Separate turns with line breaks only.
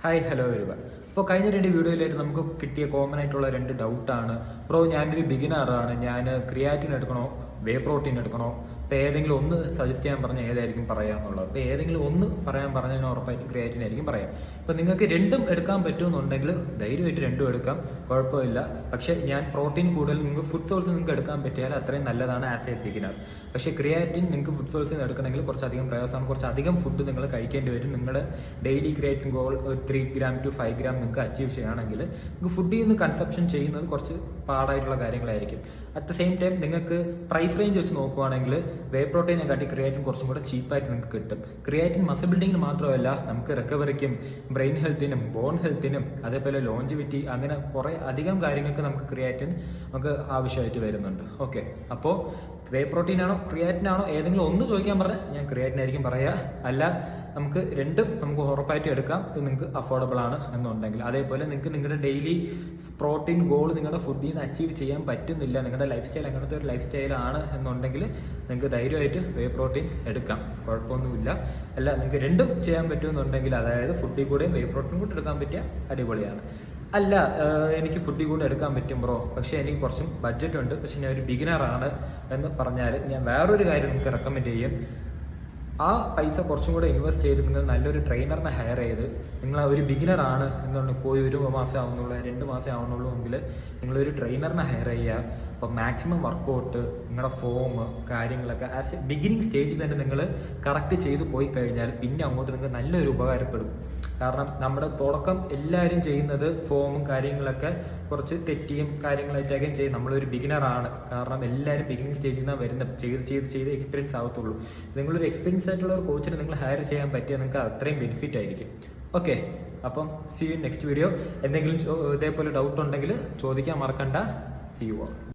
Hi hello everyone. അപ്പോൾ കഴിഞ്ഞ രണ്ട് വീഡിയോയിലായിട്ട് നമുക്ക് കിട്ടിയ കോമൺ ആയിട്ടുള്ള രണ്ട് ഡൗട്ടാണ്. ബ്രോ, ഞാനൊരു ബിഗിനറാണ്, ഞാൻ ക്രിയാറ്റിൻ എടുക്കണോ വേ പ്രോട്ടീൻ എടുക്കണോ, അപ്പോൾ ഏതെങ്കിലും ഒന്ന് സജസ്റ്റ് ചെയ്യാൻ പറഞ്ഞാൽ ഏതായിരിക്കും പറയാമെന്നുള്ളത്. അപ്പോൾ ഏതെങ്കിലും ഒന്ന് പറയാൻ പറഞ്ഞാൽ ഉറപ്പായിട്ടും ക്രിയാറ്റിൻ ആയിരിക്കും പറയാം. ഇപ്പോൾ നിങ്ങൾക്ക് രണ്ടും എടുക്കാൻ പറ്റുമെന്നുണ്ടെങ്കിൽ ധൈര്യമായിട്ട് രണ്ടും എടുക്കാം, കുഴപ്പമില്ല. പക്ഷേ ഞാൻ പ്രോട്ടീൻ കൂടുതൽ നിങ്ങൾക്ക് ഫുഡ് സോഴ്സ് നിങ്ങൾക്ക് എടുക്കാൻ പറ്റിയാൽ അത്രയും നല്ലതാണ് ആസ് എ ബിഗിനർ. പക്ഷേ ക്രിയാറ്റിൻ നിങ്ങൾക്ക് ഫുഡ് സോഴ്സിൽ നിന്ന് എടുക്കണമെങ്കിൽ കുറച്ചധികം പ്രയാസമാണ്, കുറച്ചധികം ഫുഡ് നിങ്ങൾ കഴിക്കേണ്ടി വരും. നിങ്ങളുടെ daily creatine goal 3 gram to 5 gram നിങ്ങൾക്ക് അച്ചീവ് ചെയ്യുകയാണെങ്കിൽ നിങ്ങൾക്ക് ഫുഡിൽ നിന്ന് കൺസപ്ഷൻ ചെയ്യുന്നത് കുറച്ച് പാടായിട്ടുള്ള കാര്യങ്ങളായിരിക്കും. അറ്റ് ദ സെയിം ടൈം നിങ്ങൾക്ക് പ്രൈസ് റേഞ്ച് വെച്ച് നോക്കുവാണെങ്കിൽ വേ പ്രോട്ടീനെ കാട്ടി ക്രിയാറ്റിൻ കുറച്ചും കൂടെ ചീപ്പായിട്ട് നിങ്ങൾക്ക് കിട്ടും. ക്രിയാറ്റിൻ മസിൽ ബിൽഡിങ്ങിന് മാത്രമല്ല, നമുക്ക് റിക്കവറിക്കും ബ്രെയിൻ ഹെൽത്തിനും ബോൺ ഹെൽത്തിനും അതേപോലെ ലോഞ്ചിവിറ്റി അങ്ങനെ കുറേ അധികം കാര്യങ്ങൾക്ക് നമുക്ക് ക്രിയാറ്റിൻ നമുക്ക് ആവശ്യമായിട്ട് വരുന്നുണ്ട്. ഓക്കെ, അപ്പോൾ വേ പ്രോട്ടീൻ ആണോ ക്രിയാറ്റിൻ ആണോ ഏതെങ്കിലും ഒന്ന് ചോദിക്കാൻ പറഞ്ഞാൽ ഞാൻ ക്രിയാറ്റിൻ ആയിരിക്കും പറയുക. അല്ല, നമുക്ക് രണ്ടും നമുക്ക് ഉറപ്പായിട്ട് എടുക്കാം, ഇത് നിങ്ങൾക്ക് അഫോർഡബിൾ ആണ് എന്നുണ്ടെങ്കിൽ. അതേപോലെ നിങ്ങൾക്ക് നിങ്ങളുടെ ഡെയിലി പ്രോട്ടീൻ ഗോൾ നിങ്ങളുടെ ഫുഡിൽ നിന്ന് അച്ചീവ് ചെയ്യാൻ പറ്റുന്നില്ല, നിങ്ങളുടെ ലൈഫ് സ്റ്റൈൽ അങ്ങനത്തെ ഒരു ലൈഫ് സ്റ്റൈലാണ് എന്നുണ്ടെങ്കിൽ നിങ്ങൾക്ക് ധൈര്യമായിട്ട് വേ പ്രോട്ടീൻ എടുക്കാം, കുഴപ്പമൊന്നുമില്ല. അല്ല, നിങ്ങൾക്ക് രണ്ടും ചെയ്യാൻ പറ്റുമെന്നുണ്ടെങ്കിൽ, അതായത് ഫുഡിൽ കൂടെയും വേ പ്രോട്ടീൻ കൂടെ എടുക്കാൻ പറ്റിയ അടിപൊളിയാണ്. അല്ല, എനിക്ക് ഫുഡിൽ കൂടെ എടുക്കാൻ പറ്റും ബ്രോ, പക്ഷേ എനിക്ക് കുറച്ചും ബഡ്ജറ്റ് ഉണ്ട്, പക്ഷേ ഞാൻ ഒരു ബിഗിനറാണ് എന്ന് പറഞ്ഞാൽ ഞാൻ വേറൊരു കാര്യം നിങ്ങൾക്ക് റെക്കമെൻഡ് ചെയ്യും. ആ പൈസ കുറച്ചും കൂടെ ഇൻവെസ്റ്റ് ചെയ്ത് നിങ്ങൾ നല്ലൊരു ട്രെയിനറിനെ ഹയർ ചെയ്ത്, നിങ്ങൾ ഒരു ബിഗിനറാണ് എന്നുണ്ടെങ്കിൽ പോയി 1 മാസം ആവുന്നുള്ളൂ 2 മാസം ആവുന്നുള്ളൂ എങ്കിൽ നിങ്ങളൊരു ട്രെയിനറിനെ ഹയർ ചെയ്യുക. അപ്പോൾ മാക്സിമം വർക്കൗട്ട് നിങ്ങളുടെ ഫോം കാര്യങ്ങളൊക്കെ ആസ് എ ബിഗിനിങ് സ്റ്റേജിൽ തന്നെ നിങ്ങൾ കറക്റ്റ് ചെയ്ത് പോയി കഴിഞ്ഞാൽ പിന്നെ അങ്ങോട്ട് നിങ്ങൾക്ക് നല്ലൊരു ഉപകാരപ്പെടും. കാരണം നമ്മുടെ തുടക്കം എല്ലാവരും ചെയ്യുന്നത് ഫോമും കാര്യങ്ങളൊക്കെ കുറച്ച് തെറ്റിയും കാര്യങ്ങളായിട്ടൊക്കെ ചെയ്യും. നമ്മളൊരു ബിഗിനറാണ്, കാരണം എല്ലാവരും ബിഗിനിങ് സ്റ്റേജിൽ നിന്നാണ് വരുന്നത്, ചെയ്ത് എക്സ്പീരിയൻസ് ആവത്തുള്ളൂ. നിങ്ങളൊരു എക്സ്പീരിയൻസ് ആയിട്ടുള്ള ഒരു കോച്ചിനെ നിങ്ങൾ ഹയർ ചെയ്യാൻ പറ്റിയാൽ നിങ്ങൾക്ക് അത്രയും ബെനിഫിറ്റ് ആയിരിക്കും. ഓക്കെ, അപ്പം സീ യു നെക്സ്റ്റ് വീഡിയോ. എന്തെങ്കിലും ഇതേപോലെ ഡൗട്ട് ഉണ്ടെങ്കിൽ ചോദിക്കാൻ മറക്കണ്ട. See you all.